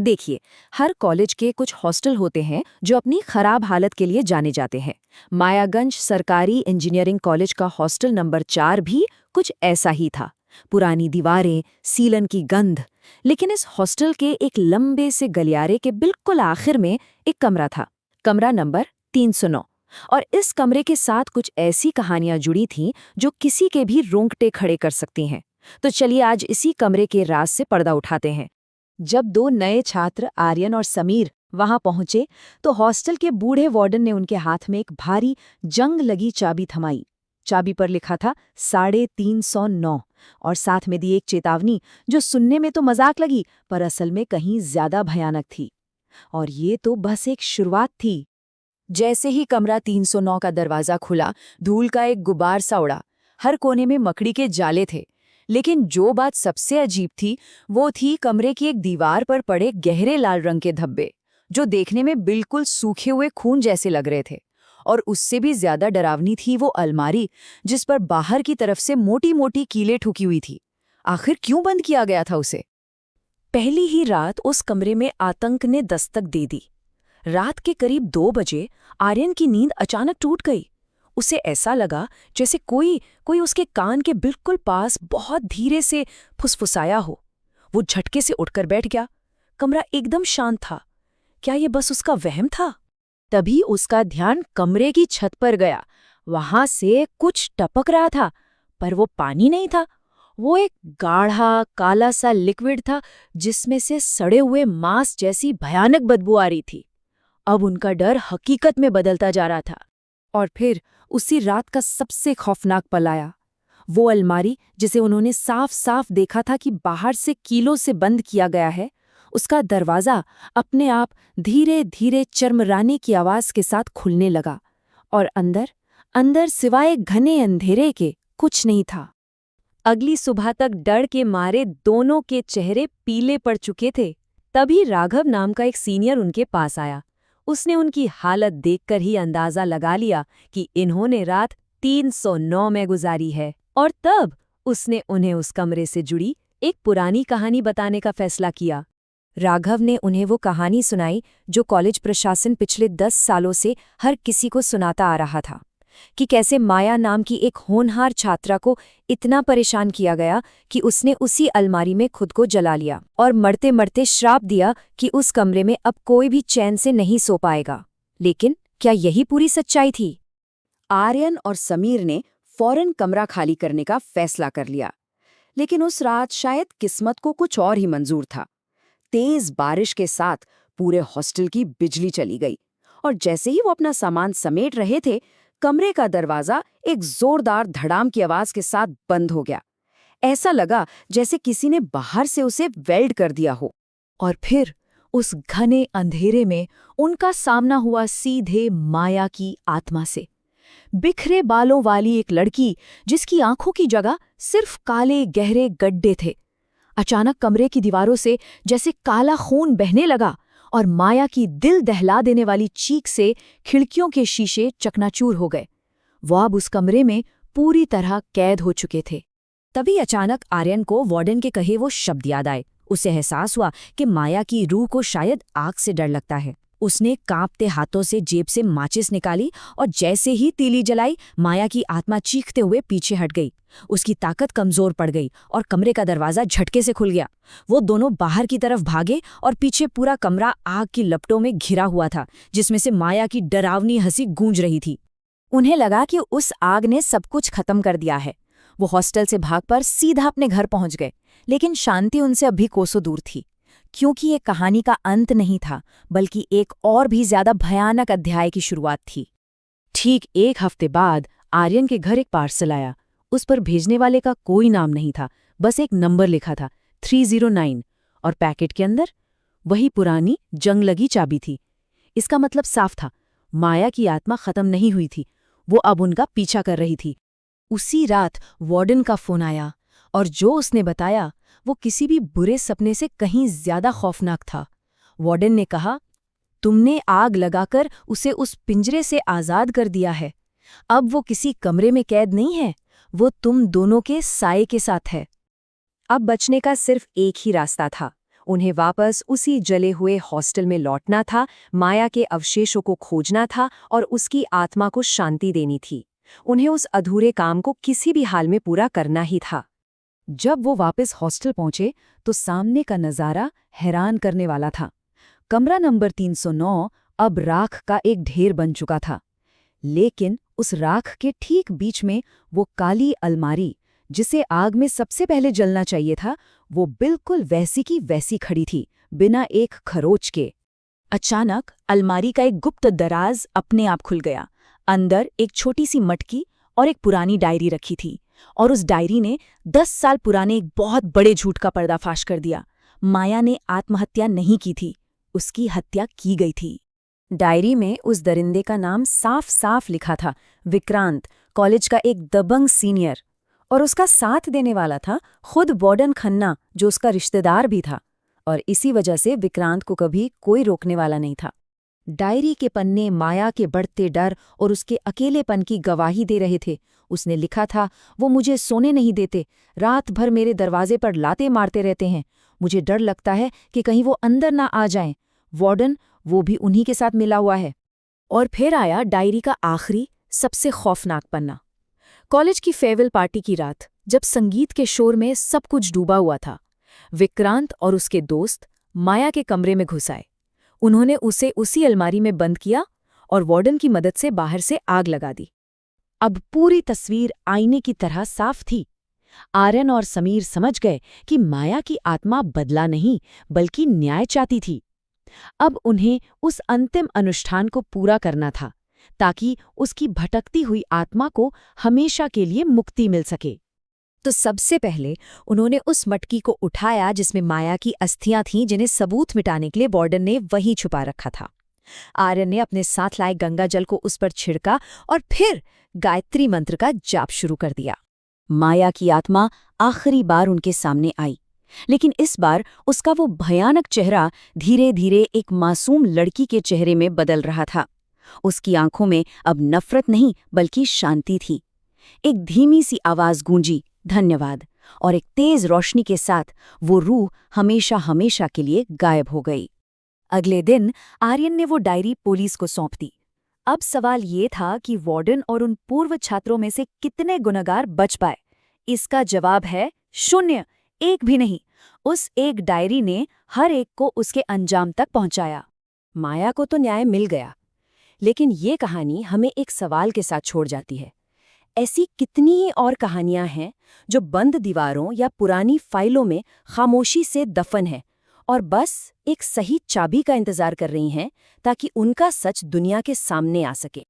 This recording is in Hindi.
देखिए, हर कॉलेज के कुछ हॉस्टल होते हैं जो अपनी खराब हालत के लिए जाने जाते हैं। मायागंज सरकारी इंजीनियरिंग कॉलेज का हॉस्टल नंबर 4 भी कुछ ऐसा ही था। पुरानी दीवारें, सीलन की गंध। लेकिन इस हॉस्टल के एक लंबे से गलियारे के बिल्कुल आखिर में एक कमरा था, कमरा नंबर 309। और इस कमरे के साथ कुछ ऐसी कहानियां जुड़ी थीं जो किसी के भी रोंगटे खड़े कर सकती हैं। तो चलिए आज इसी कमरे के राज से पर्दा उठाते हैं। जब दो नए छात्र आर्यन और समीर वहां पहुंचे तो हॉस्टल के बूढ़े वार्डन ने उनके हाथ में एक भारी जंग लगी चाबी थमाई। चाबी पर लिखा था 309 और साथ में दी एक चेतावनी जो सुनने में तो मजाक लगी पर असल में कहीं ज्यादा भयानक थी। और ये तो बस एक शुरुआत थी। जैसे ही कमरा 309 का दरवाजा खुला, धूल का एक गुबार सा उड़ा। हर कोने में मकड़ी के जाले थे। लेकिन जो बात सबसे अजीब थी वो थी कमरे की एक दीवार पर पड़े गहरे लाल रंग के धब्बे, जो देखने में बिल्कुल सूखे हुए खून जैसे लग रहे थे। और उससे भी ज्यादा डरावनी थी वो अलमारी, जिस पर बाहर की तरफ से मोटी मोटी कीलें ठुकी हुई थी। आखिर क्यों बंद किया गया था उसे? पहली ही रात उस कमरे में आतंक ने दस्तक दे दी। रात के करीब 2 बजे आर्यन की नींद अचानक टूट गई। उसे ऐसा लगा जैसे कोई कोई उसके कान के बिल्कुल पास बहुत धीरे से फुसफुसाया हो। वो झटके से उठकर बैठ गया। कमरा एकदम शांत था। क्या ये बस उसका वहम था? तभी उसका ध्यान कमरे की छत पर गया। वहां से कुछ टपक रहा था, पर वो पानी नहीं था। वो एक गाढ़ा काला सा लिक्विड था जिसमें से सड़े हुए मांस जैसी भयानक बदबू आ रही थी। अब उनका डर हकीकत में बदलता जा रहा था। और फिर उसी रात का सबसे खौफनाक पल आया। वो अलमारी जिसे उन्होंने साफ साफ देखा था कि बाहर से कीलों से बंद किया गया है, उसका दरवाजा अपने आप धीरे धीरे चरमराने की आवाज के साथ खुलने लगा। और अंदर अंदर सिवाय घने अंधेरे के कुछ नहीं था। अगली सुबह तक डर के मारे दोनों के चेहरे पीले पड़ चुके थे। तभी राघव नाम का एक सीनियर उनके पास आया। उसने उनकी हालत देखकर ही अंदाजा लगा लिया कि इन्होंने रात 309 में गुजारी है। और तब उसने उन्हें उस कमरे से जुड़ी एक पुरानी कहानी बताने का फैसला किया। राघव ने उन्हें वो कहानी सुनाई जो कॉलेज प्रशासन पिछले 10 सालों से हर किसी को सुनाता आ रहा था, कि कैसे माया नाम की एक होनहार छात्रा को इतना परेशान किया गया कि उसने उसी अलमारी में खुद को जला लिया और मरते मरते श्राप दिया कि उस कमरे में अब कोई भी चैन से नहीं सो पाएगा। लेकिन क्या यही पूरी सच्चाई थी? आर्यन और समीर ने फौरन कमरा खाली करने का फैसला कर लिया। लेकिन उस रात शायद किस्मत को कुछ और ही मंजूर था। तेज बारिश के साथ पूरे हॉस्टल की बिजली चली गई और जैसे ही वो अपना सामान समेट रहे थे, कमरे का दरवाजा एक जोरदार धड़ाम की आवाज के साथ बंद हो गया। ऐसा लगा जैसे किसी ने बाहर से उसे वेल्ड कर दिया हो। और फिर उस घने अंधेरे में उनका सामना हुआ सीधे माया की आत्मा से। बिखरे बालों वाली एक लड़की जिसकी आंखों की जगह सिर्फ काले गहरे गड्ढे थे। अचानक कमरे की दीवारों से जैसे काला खून बहने लगा और माया की दिल दहला देने वाली चीख से खिड़कियों के शीशे चकनाचूर हो गए। वो अब उस कमरे में पूरी तरह कैद हो चुके थे। तभी अचानक आर्यन को वार्डन के कहे वो शब्द याद आए। उसे एहसास हुआ कि माया की रूह को शायद आग से डर लगता है। उसने कांपते हाथों से जेब से माचिस निकाली और जैसे ही तीली जलाई, माया की आत्मा चीखते हुए पीछे हट गई। उसकी ताकत कमजोर पड़ गई और कमरे का दरवाजा झटके से खुल गया। वो दोनों बाहर की तरफ भागे और पीछे पूरा कमरा आग की लपटों में घिरा हुआ था, जिसमें से माया की डरावनी हंसी गूंज रही थी। उन्हें लगा कि उस आग ने सब कुछ खत्म कर दिया है। वो हॉस्टल से भागकर सीधा अपने घर पहुंच गए। लेकिन शांति उनसे अभी कोसों दूर थी, क्योंकि ये कहानी का अंत नहीं था, बल्कि एक और भी ज्यादा भयानक अध्याय की शुरुआत थी। ठीक 1 हफ्ते बाद आर्यन के घर एक पार्सल आया। उस पर भेजने वाले का कोई नाम नहीं था, बस एक नंबर लिखा था 309, और पैकेट के अंदर वही पुरानी जंग लगी चाबी थी। इसका मतलब साफ था, माया की आत्मा खत्म नहीं हुई थी, वो अब उनका पीछा कर रही थी। उसी रात वार्डन का फोन आया और जो उसने बताया वो किसी भी बुरे सपने से कहीं ज्यादा खौफनाक था। वार्डन ने कहा, तुमने आग लगाकर उसे उस पिंजरे से आजाद कर दिया है। अब वो किसी कमरे में कैद नहीं है, वो तुम दोनों के साए के साथ है। अब बचने का सिर्फ एक ही रास्ता था, उन्हें वापस उसी जले हुए हॉस्टल में लौटना था, माया के अवशेषों को खोजना था और उसकी आत्मा को शांति देनी थी। उन्हें उस अधूरे काम को किसी भी हाल में पूरा करना ही था। जब वो वापस हॉस्टल पहुंचे तो सामने का नज़ारा हैरान करने वाला था। कमरा नंबर 309 अब राख का एक ढेर बन चुका था, लेकिन उस राख के ठीक बीच में वो काली अलमारी, जिसे आग में सबसे पहले जलना चाहिए था, वो बिल्कुल वैसी की वैसी खड़ी थी, बिना एक खरोच के। अचानक अलमारी का एक गुप्त दराज अपने आप खुल गया। अंदर एक छोटी सी मटकी और एक पुरानी डायरी रखी थी, और उस डायरी ने 10 साल पुराने एक बहुत बड़े झूठ का पर्दाफाश कर दिया। माया ने आत्महत्या नहीं की थी, उसकी हत्या की गई थी। डायरी में उस दरिंदे का नाम साफ साफ लिखा था, विक्रांत, कॉलेज का एक दबंग सीनियर। और उसका साथ देने वाला था खुद वार्डन खन्ना, जो उसका रिश्तेदार भी था। और इसी वजह से विक्रांत को कभी कोई रोकने वाला नहीं था। डायरी के पन्ने माया के बढ़ते डर और उसके अकेलेपन की गवाही दे रहे थे। उसने लिखा था, वो मुझे सोने नहीं देते, रात भर मेरे दरवाजे पर लाते मारते रहते हैं। मुझे डर लगता है कि कहीं वो अंदर ना आ जाएं। वार्डन, वो भी उन्हीं के साथ मिला हुआ है। और फिर आया डायरी का आखिरी, सबसे खौफनाक पन्ना। कॉलेज की फेयरवेल पार्टी की रात, जब संगीत के शोर में सब कुछ डूबा हुआ था, विक्रांत और उसके दोस्त माया के कमरे में घुस आए। उन्होंने उसे उसी अलमारी में बंद किया और वार्डन की मदद से बाहर से आग लगा दी। अब पूरी तस्वीर आईने की तरह साफ थी। आर्यन और समीर समझ गए कि माया की आत्मा बदला नहीं, बल्कि न्याय चाहती थी। अब उन्हें उस अंतिम अनुष्ठान को पूरा करना था, ताकि उसकी भटकती हुई आत्मा को हमेशा के लिए मुक्ति मिल सके। तो सबसे पहले उन्होंने उस मटकी को उठाया जिसमें माया की अस्थियां थीं, जिन्हें सबूत मिटाने के लिए वार्डन ने वहीं छुपा रखा था। आर्यन ने अपने साथ लाए गंगा जल को उस पर छिड़का और फिर गायत्री मंत्र का जाप शुरू कर दिया। माया की आत्मा आखिरी बार उनके सामने आई, लेकिन इस बार उसका वो भयानक चेहरा धीरे धीरे एक मासूम लड़की के चेहरे में बदल रहा था। उसकी आंखों में अब नफरत नहीं, बल्कि शांति थी। एक धीमी सी आवाज गूंजी, धन्यवाद, और एक तेज रोशनी के साथ वो रूह हमेशा हमेशा के लिए गायब हो गई। अगले दिन आर्यन ने वो डायरी पुलिस को सौंप दी। अब सवाल ये था कि वार्डन और उन पूर्व छात्रों में से कितने गुनहगार बच पाए। इसका जवाब है 0, एक भी नहीं। उस एक डायरी ने हर एक को उसके अंजाम तक पहुंचाया। माया को तो न्याय मिल गया, लेकिन ये कहानी हमें एक सवाल के साथ छोड़ जाती है। ऐसी कितनी ही और कहानियां हैं जो बंद दीवारों या पुरानी फाइलों में खामोशी से दफन है और बस एक सही चाबी का इंतजार कर रही हैं, ताकि उनका सच दुनिया के सामने आ सके।